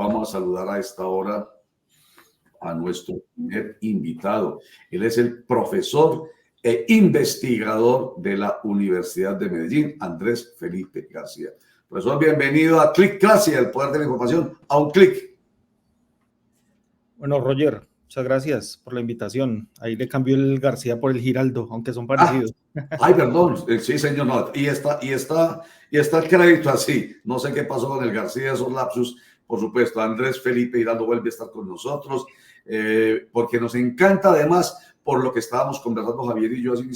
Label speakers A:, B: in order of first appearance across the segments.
A: Vamos a saludar a esta hora a nuestro primer invitado. Él es el profesor e investigador de la Universidad de Medellín, Andrés Felipe García. Profesor, bienvenido a Clic Clase, el poder de la información a un clic.
B: Bueno, Roger, muchas gracias por la invitación. Ahí le cambió el García por el Giraldo, aunque son parecidos.
A: Ay, perdón, sí, señor, no, y está el crédito así. No sé qué pasó con el García, esos lapsus. Por supuesto, Andrés Felipe Giraldo vuelve a estar con nosotros, porque nos encanta además, por lo que estábamos conversando Javier y yo hace un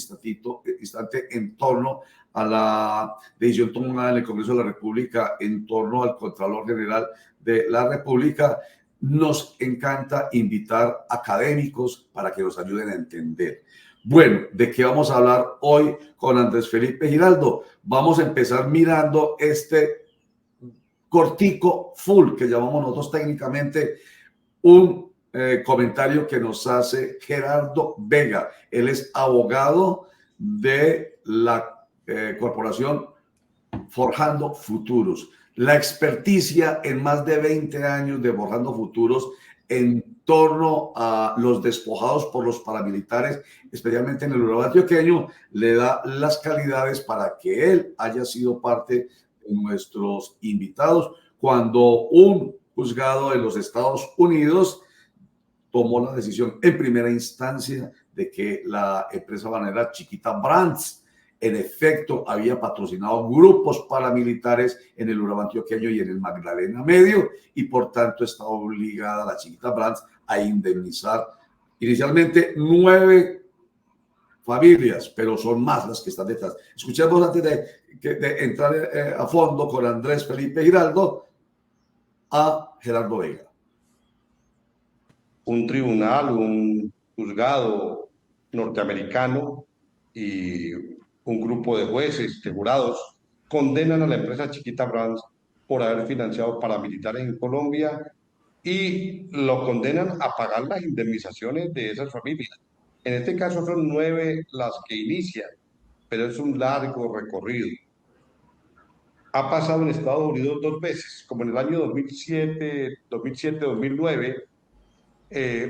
A: instante en torno a la decisión tomada en el Congreso de la República, en torno al Contralor General de la República. Nos encanta invitar académicos para que nos ayuden a entender. Bueno, ¿de qué vamos a hablar hoy con Andrés Felipe Giraldo? Vamos a empezar mirando este cortico full, que llamamos nosotros técnicamente, un comentario que nos hace Gerardo Vega. Él es abogado de la corporación Forjando Futuros. La experticia en más de 20 años de Forjando Futuros en torno a los despojados por los paramilitares, especialmente en el Urabá antioqueño, le da las calidades para que él haya sido parte de nuestros invitados cuando un juzgado de los Estados Unidos tomó la decisión en primera instancia de que la empresa bananera Chiquita Brands en efecto había patrocinado grupos paramilitares en el Urabá antioqueño y en el Magdalena Medio, y por tanto está obligada la Chiquita Brands a indemnizar inicialmente 9 familias, pero son más las que están detrás. Escuchemos antes de entrar a fondo con Andrés Felipe Giraldo a Gerardo Vega.
C: Un tribunal, un juzgado norteamericano y un grupo de jueces, de jurados, condenan a la empresa Chiquita Brands por haber financiado paramilitares en Colombia y lo condenan a pagar las indemnizaciones de esas familias. En este caso son 9 las que inician, pero es un largo recorrido. Ha pasado en Estados Unidos 2 veces, como en el año 2007-2009,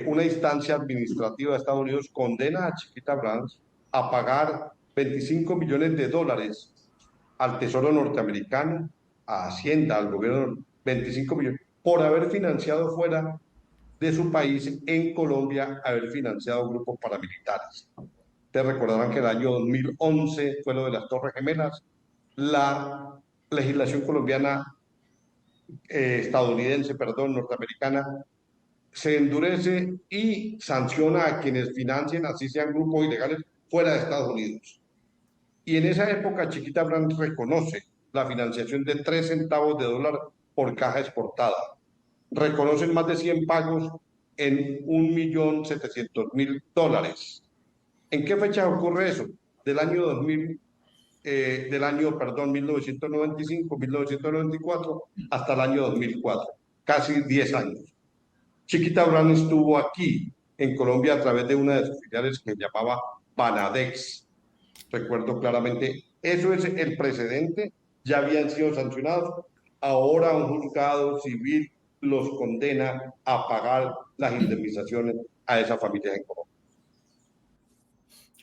C: una instancia administrativa de Estados Unidos condena a Chiquita Brands a pagar $25 millones al Tesoro norteamericano, a Hacienda, al gobierno, 25 millones, por haber financiado fuera de su país, en Colombia, haber financiado grupos paramilitares. Te recordarán que el año 2011 fue lo de las Torres Gemelas. La legislación colombiana, norteamericana, se endurece y sanciona a quienes financien, así sean grupos ilegales, fuera de Estados Unidos. Y en esa época Chiquita Brands reconoce la financiación de 3 centavos de dólar por caja exportada. Reconocen más de 100 pagos en $1.700.000. ¿En qué fecha ocurre eso? Del año 1995, 1994 hasta el año 2004, casi 10 años. Chiquita Brands estuvo aquí en Colombia a través de una de sus filiales que se llamaba Banadex. Recuerdo claramente, eso es el precedente, ya habían sido sancionados, ahora un juzgado civil los condena a pagar las indemnizaciones a esa familia en Colombia.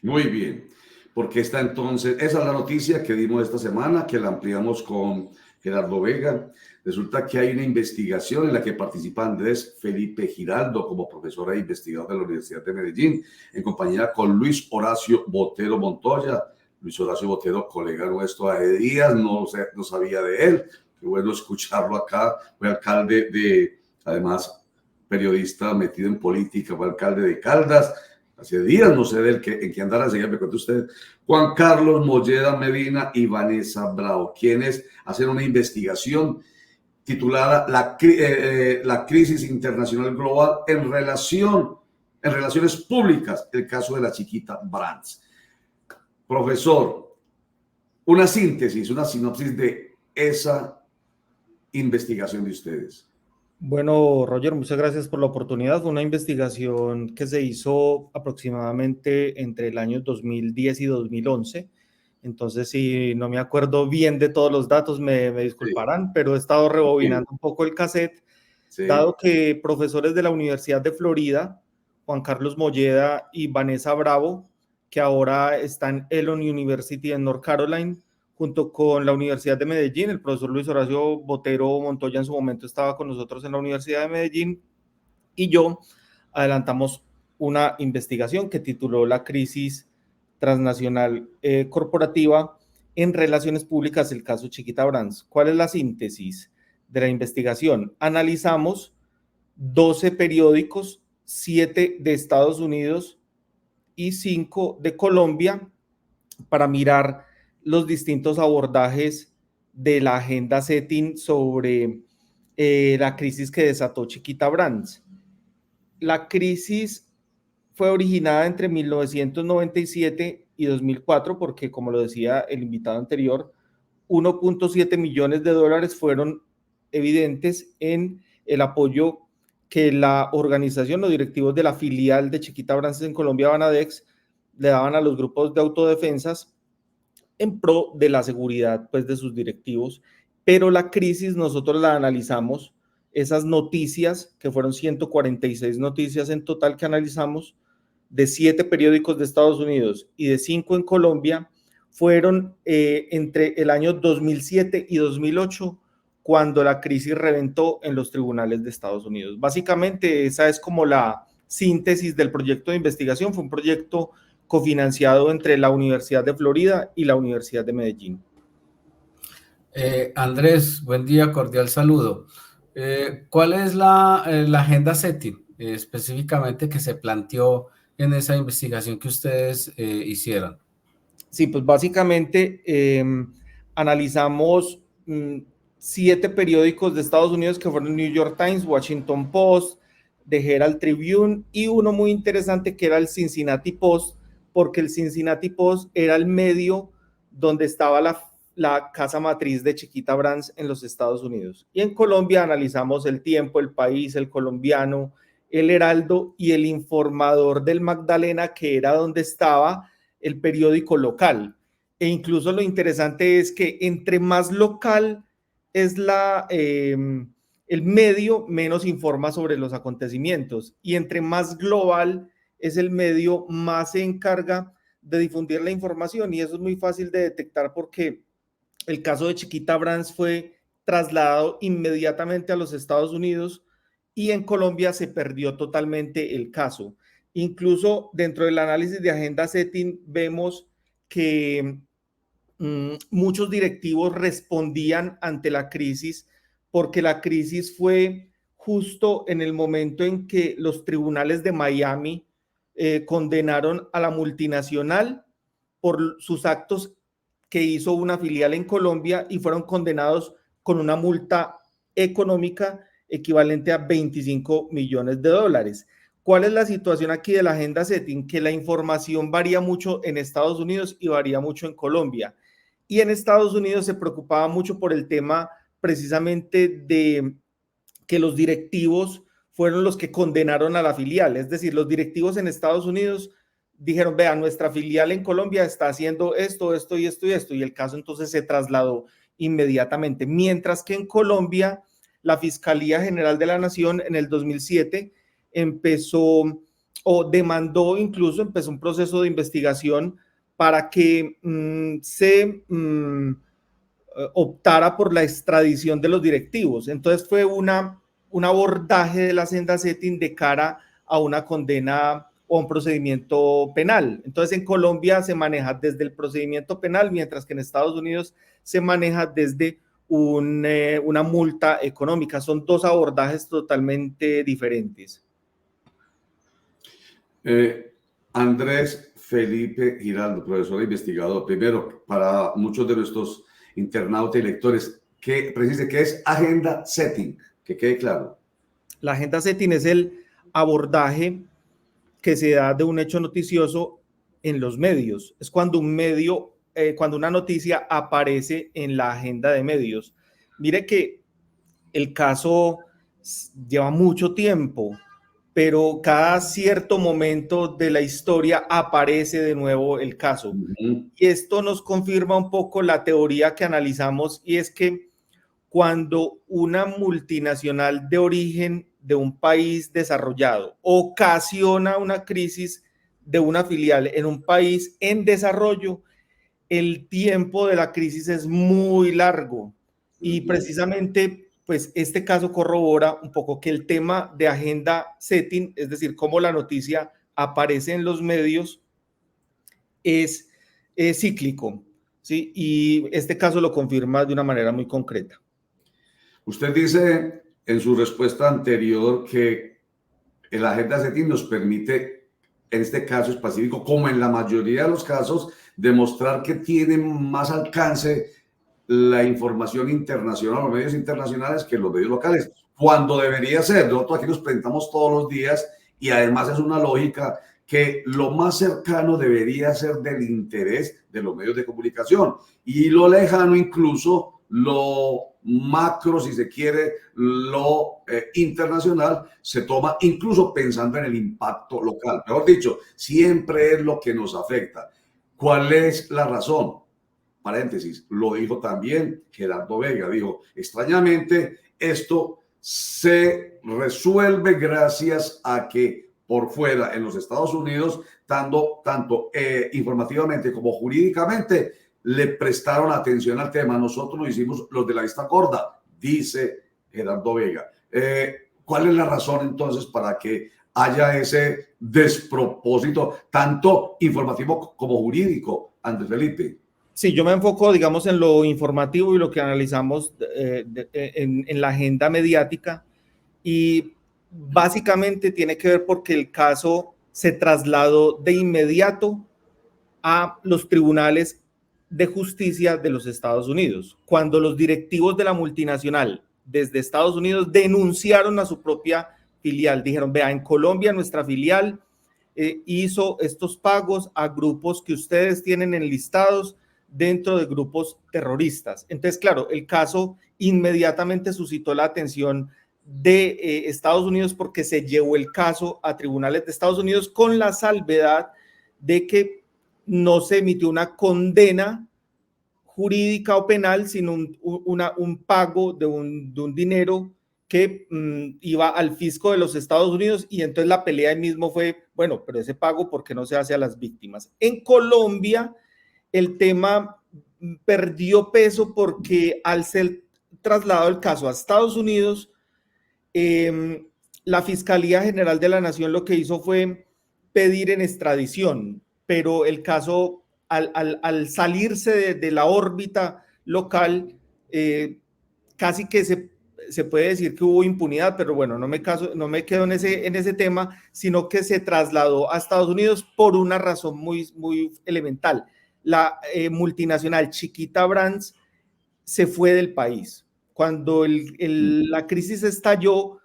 A: Muy bien, porque está entonces, esa es la noticia que dimos esta semana, que la ampliamos con Gerardo Vega. Resulta que hay una investigación en la que participa Andrés Felipe Giraldo como profesor e investigador de la Universidad de Medellín, en compañía con Luis Horacio Botero Montoya. Luis Horacio Botero, colega nuestro de Díaz, no sabía de él. Qué bueno escucharlo acá. Fue alcalde además, periodista metido en política, fue alcalde de Caldas. Hace días, no sé en qué andará, enseguida me cuenta usted. Juan Carlos Molleda Medina y Vanessa Bravo, quienes hacen una investigación titulada la crisis internacional global en relaciones públicas, el caso de la Chiquita Brands. Profesor, una sinopsis de esa investigación de ustedes.
B: Bueno, Roger, muchas gracias por la oportunidad. Fue una investigación que se hizo aproximadamente entre el año 2010 y 2011. Entonces, si no me acuerdo bien de todos los datos, me disculparán, pero he estado rebobinando un poco el cassette
A: Sí.
B: dado que profesores de la Universidad de Florida, Juan Carlos Molleda y Vanessa Bravo, que ahora están en Elon University en North Carolina, junto con la Universidad de Medellín, el profesor Luis Horacio Botero Montoya en su momento estaba con nosotros en la Universidad de Medellín, y yo adelantamos una investigación que tituló La crisis transnacional corporativa en relaciones públicas, el caso Chiquita Brands. ¿Cuál es la síntesis de la investigación? Analizamos 12 periódicos, 7 de Estados Unidos y 5 de Colombia, para mirar los distintos abordajes de la agenda setting sobre la crisis que desató Chiquita Brands. La crisis fue originada entre 1997 y 2004 porque, como lo decía el invitado anterior, 1.7 millones de dólares fueron evidentes en el apoyo que la organización, los directivos de la filial de Chiquita Brands en Colombia, Banadex, le daban a los grupos de autodefensas en pro de la seguridad, pues, de sus directivos. Pero la crisis nosotros la analizamos, esas noticias, que fueron 146 noticias en total que analizamos, de 7 periódicos de Estados Unidos y de 5 en Colombia, fueron entre el año 2007 y 2008, cuando la crisis reventó en los tribunales de Estados Unidos. Básicamente esa es como la síntesis del proyecto de investigación. Fue un proyecto cofinanciado entre la Universidad de Florida y la Universidad de Medellín.
D: Andrés, buen día, cordial saludo. ¿Cuál es la agenda setting específicamente que se planteó en esa investigación que ustedes hicieron?
B: Sí, pues básicamente analizamos 7 periódicos de Estados Unidos que fueron el New York Times, Washington Post, The Herald Tribune y uno muy interesante que era el Cincinnati Post, porque el Cincinnati Post era el medio donde estaba la casa matriz de Chiquita Brands en los Estados Unidos. Y en Colombia analizamos El Tiempo, El País, El Colombiano, El Heraldo y El Informador del Magdalena, que era donde estaba el periódico local. E incluso lo interesante es que entre más local es el medio, menos informa sobre los acontecimientos, y entre más global es el medio, más se encarga de difundir la información. Y eso es muy fácil de detectar porque el caso de Chiquita Brands fue trasladado inmediatamente a los Estados Unidos y en Colombia se perdió totalmente el caso. Incluso dentro del análisis de agenda setting vemos que muchos directivos respondían ante la crisis, porque la crisis fue justo en el momento en que los tribunales de Miami condenaron a la multinacional por sus actos que hizo una filial en Colombia y fueron condenados con una multa económica equivalente a 25 millones de dólares. ¿Cuál es la situación aquí de la agenda setting? Que la información varía mucho en Estados Unidos y varía mucho en Colombia. Y en Estados Unidos se preocupaba mucho por el tema precisamente de que los directivos fueron los que condenaron a la filial. Es decir, los directivos en Estados Unidos dijeron, vean, nuestra filial en Colombia está haciendo esto, esto y esto y esto, y el caso entonces se trasladó inmediatamente. Mientras que en Colombia, la Fiscalía General de la Nación en el 2007 empezó un proceso de investigación para que se optara por la extradición de los directivos. Entonces fue un abordaje de la agenda setting de cara a una condena o un procedimiento penal. Entonces en Colombia se maneja desde el procedimiento penal, mientras que en Estados Unidos se maneja desde una multa económica. Son dos abordajes totalmente diferentes.
A: Andrés Felipe Giraldo, profesor e investigador. Primero, para muchos de nuestros internautas y lectores, precise qué es agenda setting, que quede claro.
B: La agenda setting es el abordaje que se da de un hecho noticioso en los medios. Es cuando un medio, cuando una noticia aparece en la agenda de medios. Mire que el caso lleva mucho tiempo, pero cada cierto momento de la historia aparece de nuevo el caso. Uh-huh. Y esto nos confirma un poco la teoría que analizamos, y es que cuando una multinacional de origen de un país desarrollado ocasiona una crisis de una filial en un país en desarrollo, el tiempo de la crisis es muy largo y precisamente pues este caso corrobora un poco que el tema de agenda setting, es decir, cómo la noticia aparece en los medios, es cíclico, ¿sí? Y este caso lo confirma de una manera muy concreta.
A: Usted dice en su respuesta anterior que la agenda setting nos permite, en este caso específico, como en la mayoría de los casos, demostrar que tiene más alcance la información internacional, los medios internacionales, que los medios locales, cuando debería ser. Nosotros aquí nos presentamos todos los días y además es una lógica que lo más cercano debería ser del interés de los medios de comunicación y lo lejano, incluso lo macro, si se quiere, lo internacional, se toma incluso pensando en el impacto local. Mejor dicho, siempre es lo que nos afecta. ¿Cuál es la razón? Paréntesis, lo dijo también Gerardo Vega, dijo, extrañamente, esto se resuelve gracias a que por fuera, en los Estados Unidos, tanto informativamente como jurídicamente, le prestaron atención al tema. Nosotros lo hicimos los de la vista gorda, dice Gerardo Vega. ¿Cuál es la razón entonces para que haya ese despropósito, tanto informativo como jurídico, Andrés Felipe?
B: Sí, yo me enfoco, digamos, en lo informativo y lo que analizamos en la agenda mediática, y básicamente tiene que ver porque el caso se trasladó de inmediato a los tribunales de justicia de los Estados Unidos, cuando los directivos de la multinacional desde Estados Unidos denunciaron a su propia filial. Dijeron, vea, en Colombia nuestra filial hizo estos pagos a grupos que ustedes tienen enlistados dentro de grupos terroristas. Entonces, claro, el caso inmediatamente suscitó la atención de Estados Unidos porque se llevó el caso a tribunales de Estados Unidos con la salvedad de que no se emitió una condena jurídica o penal, sino un pago de un dinero que iba al fisco de los Estados Unidos, y entonces la pelea ahí mismo fue, bueno, pero ese pago, ¿por qué no se hace a las víctimas? En Colombia, el tema perdió peso porque al ser trasladado el caso a Estados Unidos, la Fiscalía General de la Nación lo que hizo fue pedir en extradición, pero el caso al salirse de la órbita local, casi que se puede decir que hubo impunidad, pero bueno, no me quedo en ese tema, sino que se trasladó a Estados Unidos por una razón muy, muy elemental. La multinacional Chiquita Brands se fue del país. Cuando la crisis estalló,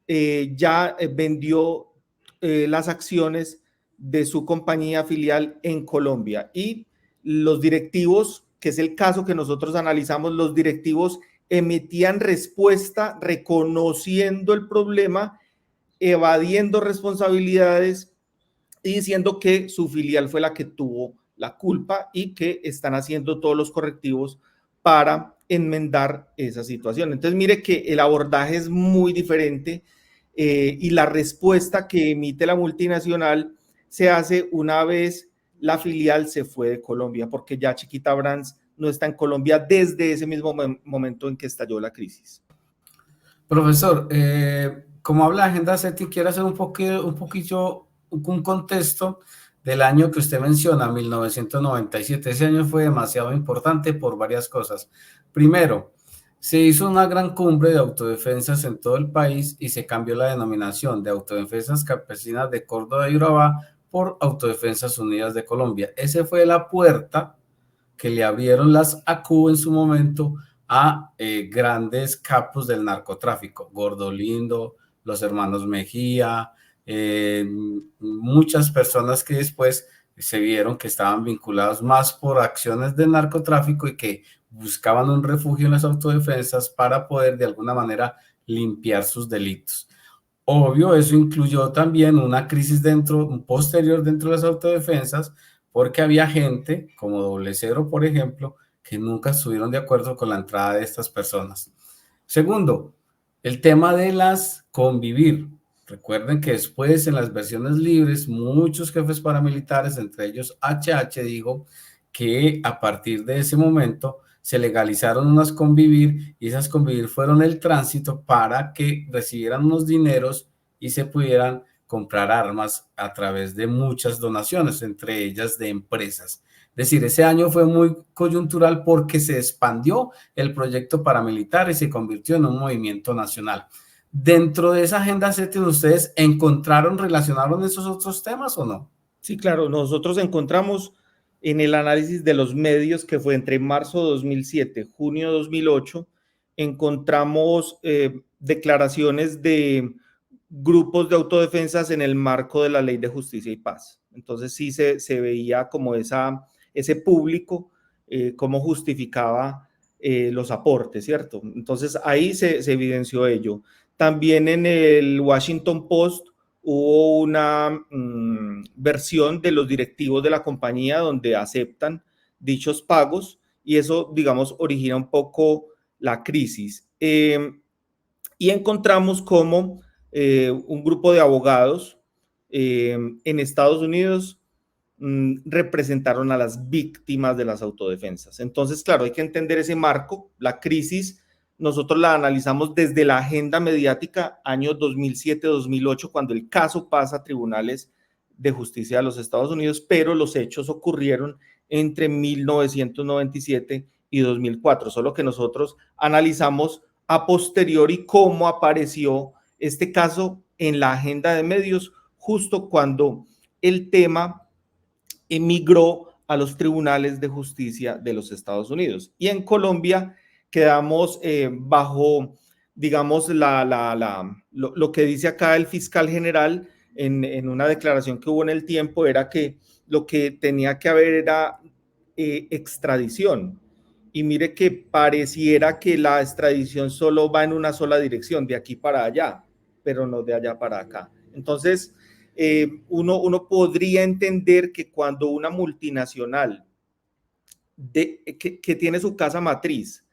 B: ya vendió las acciones de su compañía filial en Colombia, y los directivos, que es el caso que nosotros analizamos, los directivos emitían respuesta reconociendo el problema, evadiendo responsabilidades y diciendo que su filial fue la que tuvo la culpa y que están haciendo todos los correctivos para enmendar esa situación. Entonces, mire que el abordaje es muy diferente y la respuesta que emite la multinacional se hace una vez la filial se fue de Colombia, porque ya Chiquita Brands no está en Colombia desde ese mismo momento en que estalló la crisis.
D: Profesor, como habla de agenda setting, quiero hacer un poquillo un contexto del año que usted menciona, 1997. Ese año fue demasiado importante por varias cosas. Primero, se hizo una gran cumbre de autodefensas en todo el país y se cambió la denominación de Autodefensas Campesinas de Córdoba y Urabá por Autodefensas Unidas de Colombia. Esa fue la puerta que le abrieron las ACU en su momento a grandes capos del narcotráfico, Gordolindo, los hermanos Mejía, muchas personas que después se vieron que estaban vinculados más por acciones de narcotráfico y que buscaban un refugio en las autodefensas para poder de alguna manera limpiar sus delitos. Obvio, eso incluyó también una crisis posterior dentro de las autodefensas, porque había gente como Doble Cero, por ejemplo, que nunca estuvieron de acuerdo con la entrada de estas personas. Segundo, el tema de las convivir. Recuerden que después en las versiones libres, muchos jefes paramilitares, entre ellos HH, dijo que a partir de ese momento se legalizaron unas convivir y esas convivir fueron el tránsito para que recibieran unos dineros y se pudieran comprar armas a través de muchas donaciones, entre ellas de empresas. Es decir, ese año fue muy coyuntural porque se expandió el proyecto paramilitar y se convirtió en un movimiento nacional. Dentro de esa agenda 7, ¿ustedes relacionaron esos otros temas o no?
B: Sí, claro, nosotros encontramos en el análisis de los medios que fue entre marzo de 2007, junio de 2008, encontramos declaraciones de grupos de autodefensas en el marco de la Ley de Justicia y Paz. Entonces sí se veía como ese público, cómo justificaba los aportes, ¿cierto? Entonces ahí se evidenció ello. También en el Washington Post hubo una versión de los directivos de la compañía donde aceptan dichos pagos y eso, digamos, origina un poco la crisis. Y encontramos como un grupo de abogados en Estados Unidos representaron a las víctimas de las autodefensas. Entonces, claro, hay que entender ese marco. La crisis nosotros la analizamos desde la agenda mediática año 2007-2008, cuando el caso pasa a tribunales de justicia de los Estados Unidos, pero los hechos ocurrieron entre 1997 y 2004, solo que nosotros analizamos a posteriori cómo apareció este caso en la agenda de medios justo cuando el tema emigró a los tribunales de justicia de los Estados Unidos. Y en Colombia quedamos bajo, digamos, lo que dice acá el fiscal general en una declaración que hubo en el tiempo, era que lo que tenía que haber era extradición. Y mire que pareciera que la extradición solo va en una sola dirección, de aquí para allá, pero no de allá para acá. Entonces, uno podría entender que cuando una multinacional que tiene su casa matriz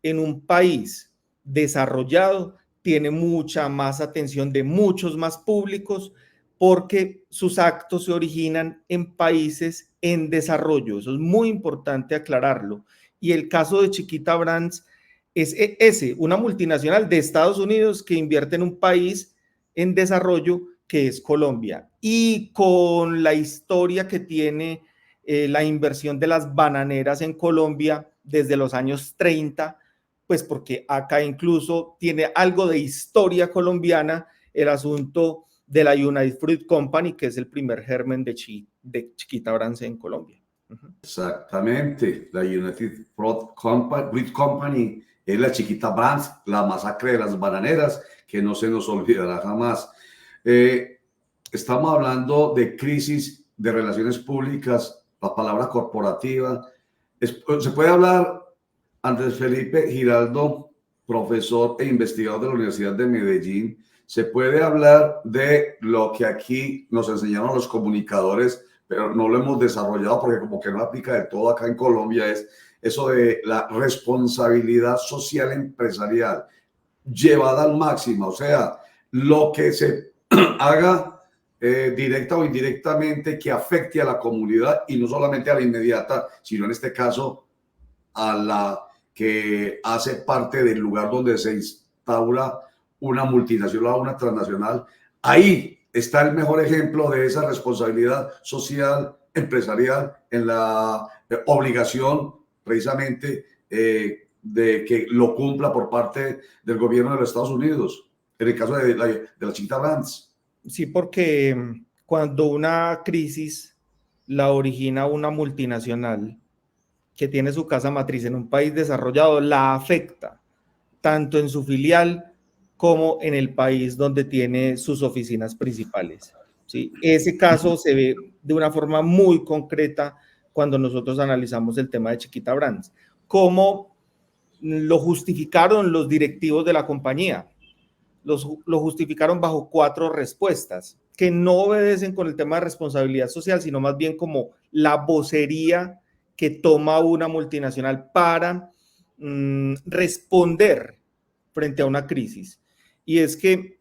B: en un país desarrollado, tiene mucha más atención de muchos más públicos porque sus actos se originan en países en desarrollo. Eso es muy importante aclararlo. Y el caso de Chiquita Brands es ese, una multinacional de Estados Unidos que invierte en un país en desarrollo que es Colombia. Y con la historia que tiene la inversión de las bananeras en Colombia desde los años 30, pues porque acá incluso tiene algo de historia colombiana el asunto de la United Fruit Company, que es el primer germen de Chiquita Brands en Colombia.
A: Exactamente, la United Fruit Company es la Chiquita Brands, la masacre de las bananeras, que no se nos olvidará jamás. Estamos hablando de crisis de relaciones públicas, la palabra corporativa. Se puede hablar, Andrés Felipe Giraldo, profesor e investigador de la Universidad de Medellín, se puede hablar de lo que aquí nos enseñaron los comunicadores, pero no lo hemos desarrollado porque como que no aplica del todo acá en Colombia, es eso de la responsabilidad social empresarial llevada al máximo, o sea, lo que se haga directa o indirectamente que afecte a la comunidad y no solamente a la inmediata, sino en este caso a la que hace parte del lugar donde se instaura una multinacional o una transnacional. Ahí está el mejor ejemplo de esa responsabilidad social empresarial en la obligación precisamente de que lo cumpla por parte del gobierno de los Estados Unidos, en el caso de la Chiquita Brands.
B: Sí, porque cuando una crisis la origina una multinacional que tiene su casa matriz en un país desarrollado, la afecta tanto en su filial como en el país donde tiene sus oficinas principales. ¿Sí? Ese caso se ve de una forma muy concreta cuando nosotros analizamos el tema de Chiquita Brands. ¿Cómo lo justificaron los directivos de la compañía? Lo justificaron bajo 4 respuestas que no obedecen con el tema de responsabilidad social, sino más bien como la vocería que toma una multinacional para responder frente a una crisis. Y es que,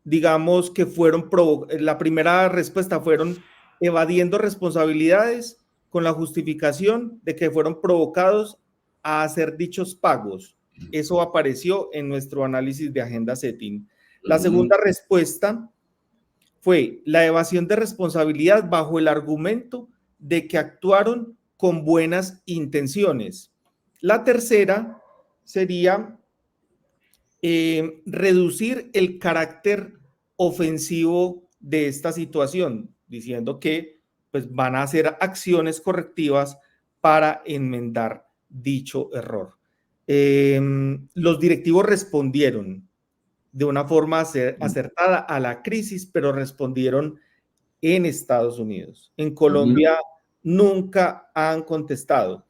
B: digamos que la primera respuesta fueron evadiendo responsabilidades con la justificación de que fueron provocados a hacer dichos pagos. Eso apareció en nuestro análisis de Agenda Setting. La segunda respuesta fue la evasión de responsabilidad bajo el argumento de que actuaron con buenas intenciones. La tercera sería reducir el carácter ofensivo de esta situación, diciendo que pues, van a hacer acciones correctivas para enmendar dicho error. Los directivos respondieron de una forma acertada a la crisis, pero respondieron en Estados Unidos. En Colombia nunca han contestado.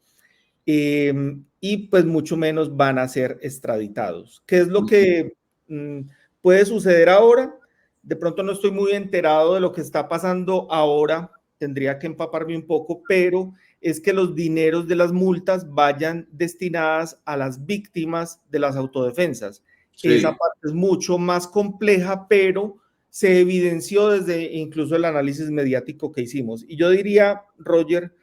B: Y pues mucho menos van a ser extraditados. ¿Qué es lo que puede suceder ahora? De pronto no estoy muy enterado de lo que está pasando ahora, tendría que empaparme un poco, pero es que los dineros de las multas vayan destinadas a las víctimas de las autodefensas. Sí. Esa parte es mucho más compleja, pero se evidenció desde incluso el análisis mediático que hicimos. Y yo diría, Roger,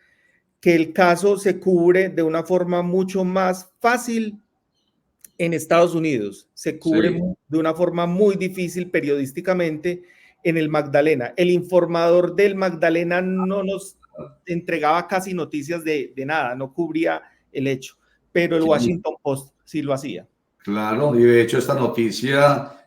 B: que el caso se cubre de una forma mucho más fácil en Estados Unidos, se cubre de una forma muy difícil periodísticamente en el Magdalena. El informador del Magdalena no nos entregaba casi noticias de nada, no cubría el hecho, pero el Washington Post sí lo hacía.
A: Claro, y de hecho esta noticia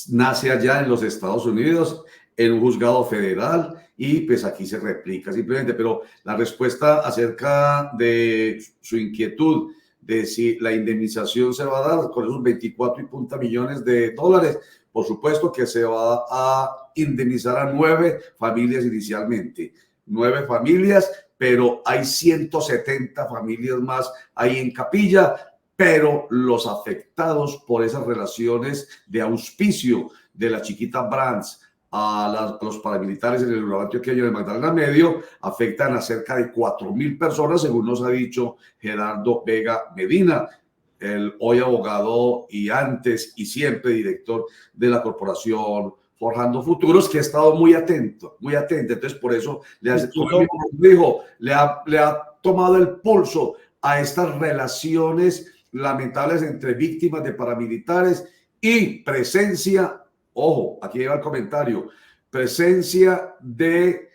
A: nace allá en los Estados Unidos, en un juzgado federal, y pues aquí se replica simplemente, pero la respuesta acerca de su inquietud de si la indemnización se va a dar con esos 24 y punta millones de dólares, por supuesto que se va a indemnizar a 9 familias inicialmente, 9 familias, pero hay 170 familias más ahí en capilla, pero los afectados por esas relaciones de auspicio de la chiquita Brands a los paramilitares en el Urabá antioqueño en el Magdalena Medio afectan a cerca de 4.000 personas, según nos ha dicho Gerardo Vega Medina, el hoy abogado y antes y siempre director de la corporación Forjando Futuros, que ha estado muy atento, muy atento. Entonces, por eso le ha tomado el pulso a estas relaciones lamentables entre víctimas de paramilitares y presencia, ojo, aquí lleva el comentario, presencia de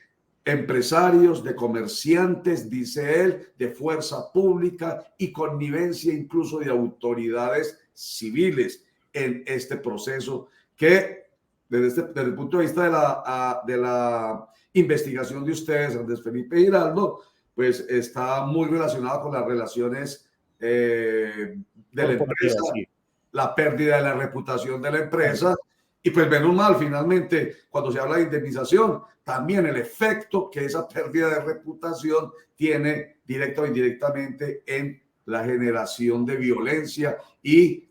A: empresarios, de comerciantes, dice él, de fuerza pública y connivencia incluso de autoridades civiles en este proceso que desde el punto de vista de la investigación de ustedes, Andrés Felipe Giraldo, pues está muy relacionado con las relaciones de la empresa, sí. La pérdida de la reputación de la empresa, y pues menos mal, finalmente, cuando se habla de indemnización, también el efecto que esa pérdida de reputación tiene directa o indirectamente en la generación de violencia y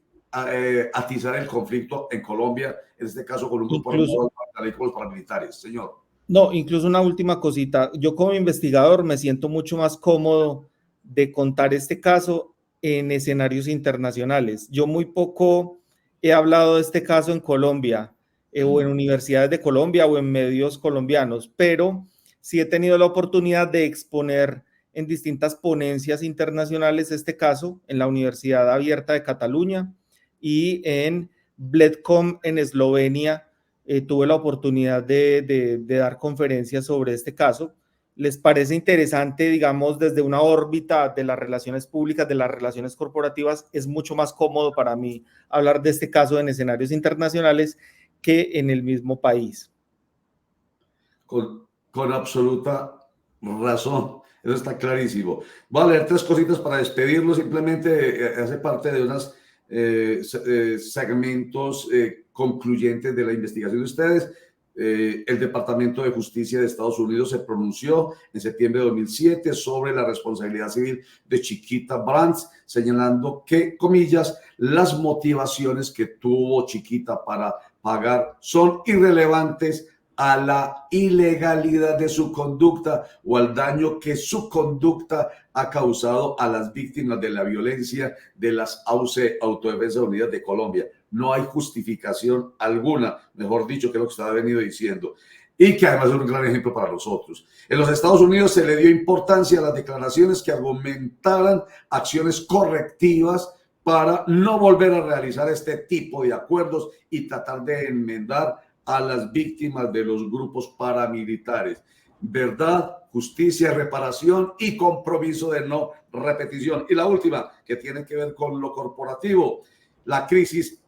A: atizar el conflicto en Colombia, en este caso con un grupo armado con los paramilitares. Señor.
B: No, incluso una última cosita. Yo como investigador me siento mucho más cómodo de contar este caso en escenarios internacionales. Yo muy poco he hablado de este caso en Colombia o en universidades de Colombia o en medios colombianos, pero sí he tenido la oportunidad de exponer en distintas ponencias internacionales este caso en la Universidad Abierta de Cataluña y en Bledcom en Eslovenia. Tuve la oportunidad de dar conferencias sobre este caso. ¿Les parece interesante, digamos, desde una órbita de las relaciones públicas, de las relaciones corporativas? Es mucho más cómodo para mí hablar de este caso en escenarios internacionales que en el mismo país.
A: Con absoluta razón, eso está clarísimo. Voy a leer 3 cositas para despedirlo, simplemente hace parte de unos segmentos concluyentes de la investigación de ustedes. El Departamento de Justicia de Estados Unidos se pronunció en septiembre de 2007 sobre la responsabilidad civil de Chiquita Brands, señalando que, comillas, las motivaciones que tuvo Chiquita para pagar son irrelevantes a la ilegalidad de su conducta o al daño que su conducta ha causado a las víctimas de la violencia de las Autodefensas Unidas de Colombia. No hay justificación alguna, mejor dicho, que lo que usted ha venido diciendo. Y que además es un gran ejemplo para nosotros. En los Estados Unidos se le dio importancia a las declaraciones que argumentaran acciones correctivas para no volver a realizar este tipo de acuerdos y tratar de enmendar a las víctimas de los grupos paramilitares. Verdad, justicia, reparación y compromiso de no repetición. Y la última, que tiene que ver con lo corporativo, la crisis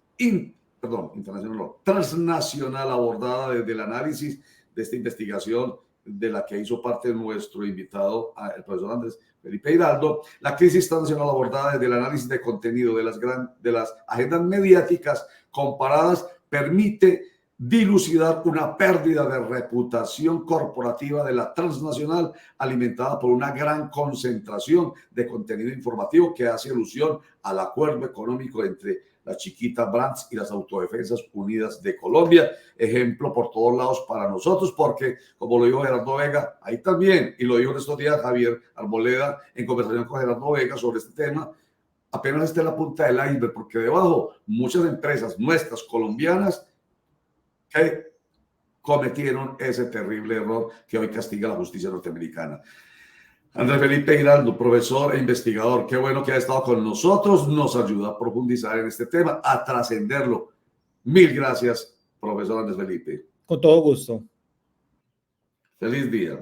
A: transnacional abordada desde el análisis de esta investigación de la que hizo parte nuestro invitado, el profesor Andrés Felipe Hiraldo, la crisis transnacional abordada desde el análisis de contenido de las agendas mediáticas comparadas permite dilucidar una pérdida de reputación corporativa de la transnacional alimentada por una gran concentración de contenido informativo que hace alusión al acuerdo económico entre la Chiquita Brands y las Autodefensas Unidas de Colombia, ejemplo por todos lados para nosotros, porque como lo dijo Gerardo Vega, ahí también, y lo dijo en estos días Javier Arboleda en conversación con Gerardo Vega sobre este tema, apenas está en la punta del iceberg, porque debajo muchas empresas nuestras colombianas que cometieron ese terrible error que hoy castiga la justicia norteamericana. Andrés Felipe Hiraldo, profesor e investigador, qué bueno que ha estado con nosotros, nos ayuda a profundizar en este tema, a trascenderlo. Mil gracias, profesor Andrés Felipe.
B: Con todo gusto.
A: Feliz día.